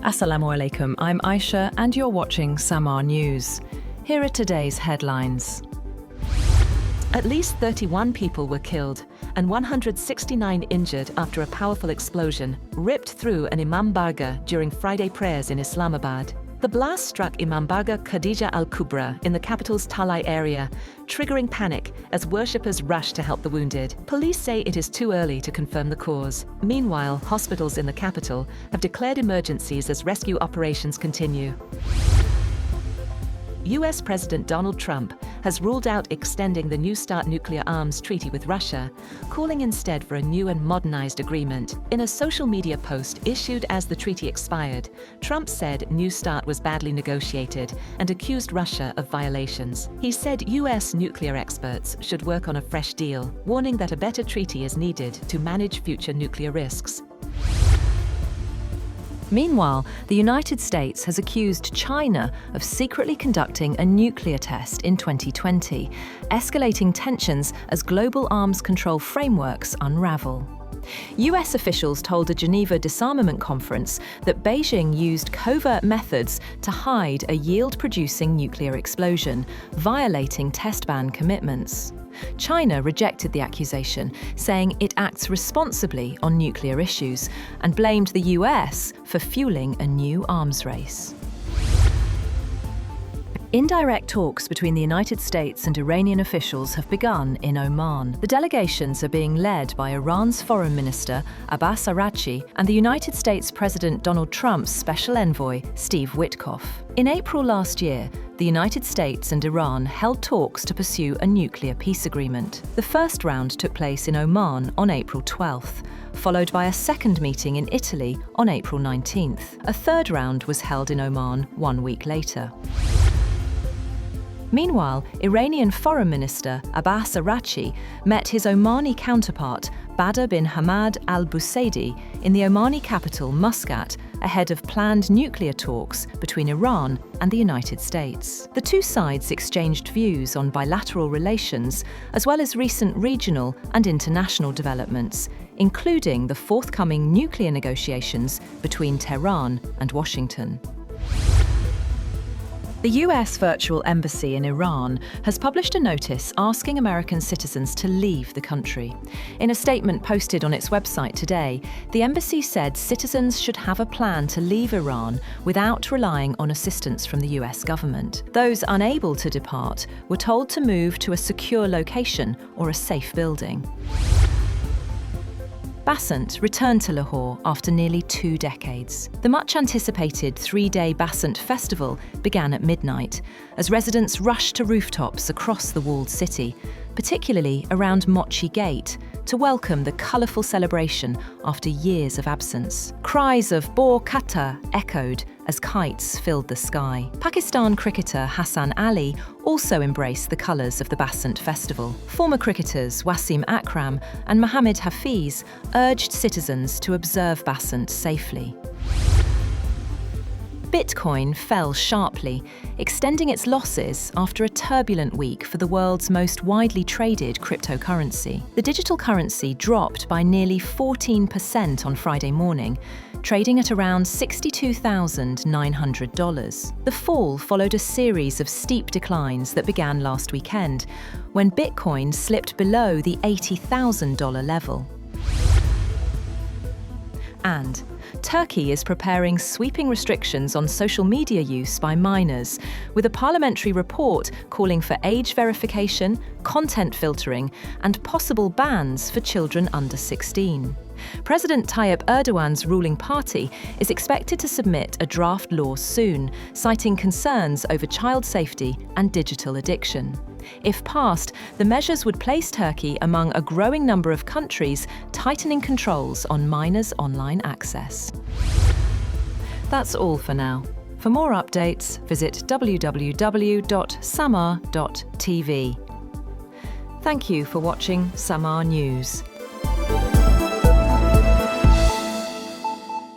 Assalamu alaikum, I'm Aisha and you're watching Samaa News. Here are today's headlines. At least 31 people were killed and 169 injured after a powerful explosion ripped through an Imambargah during Friday prayers in Islamabad. The blast struck Imambargah Khadijah al-Kubra in the capital's Talai area, triggering panic as worshippers rushed to help the wounded. Police say it is too early to confirm the cause. Meanwhile, hospitals in the capital have declared emergencies as rescue operations continue. US President Donald Trump has ruled out extending the New START nuclear arms treaty with Russia, calling instead for a new and modernized agreement. In a social media post issued as the treaty expired, Trump said New START was badly negotiated and accused Russia of violations. He said US nuclear experts should work on a fresh deal, warning that a better treaty is needed to manage future nuclear risks. Meanwhile, the United States has accused China of secretly conducting a nuclear test in 2020, escalating tensions as global arms control frameworks unravel. US officials told a Geneva disarmament conference that Beijing used covert methods to hide a yield-producing nuclear explosion, violating test ban commitments. China rejected the accusation, saying it acts responsibly on nuclear issues and blamed the US for fueling a new arms race. Indirect talks between the United States and Iranian officials have begun in Oman. The delegations are being led by Iran's Foreign Minister, Abbas Araghchi, and the United States President Donald Trump's Special Envoy, Steve Witkoff. In April last year, the United States and Iran held talks to pursue a nuclear peace agreement. The first round took place in Oman on April 12th, followed by a second meeting in Italy on April 19th. A third round was held in Oman 1 week later. Meanwhile, Iranian Foreign Minister Abbas Araghchi met his Omani counterpart Badr bin Hamad al-Busaidi in the Omani capital Muscat ahead of planned nuclear talks between Iran and the United States. The two sides exchanged views on bilateral relations as well as recent regional and international developments, including the forthcoming nuclear negotiations between Tehran and Washington. The US Virtual Embassy in Iran has published a notice asking American citizens to leave the country. In a statement posted on its website today, the embassy said citizens should have a plan to leave Iran without relying on assistance from the US government. Those unable to depart were told to move to a secure location or a safe building. Basant returned to Lahore after nearly 2 decades. The much-anticipated 3-day Basant festival began at midnight as residents rushed to rooftops across the walled city, particularly around Mochi Gate, to welcome the colourful celebration after years of absence. Cries of Bor Kata echoed as kites filled the sky. Pakistan cricketer Hassan Ali also embraced the colours of the Basant festival. Former cricketers Wasim Akram and Mohammad Hafiz urged citizens to observe Basant safely. Bitcoin fell sharply, extending its losses after a turbulent week for the world's most widely traded cryptocurrency. The digital currency dropped by nearly 14% on Friday morning, trading at around $62,900. The fall followed a series of steep declines that began last weekend, when Bitcoin slipped below the $80,000 level. And Turkey is preparing sweeping restrictions on social media use by minors, with a parliamentary report calling for age verification, content filtering, and possible bans for children under 16. President Tayyip Erdogan's ruling party is expected to submit a draft law soon, citing concerns over child safety and digital addiction. If passed, the measures would place Turkey among a growing number of countries tightening controls on minors' online access. That's all for now. For more updates, visit www.samaa.tv. Thank you for watching Samaa News.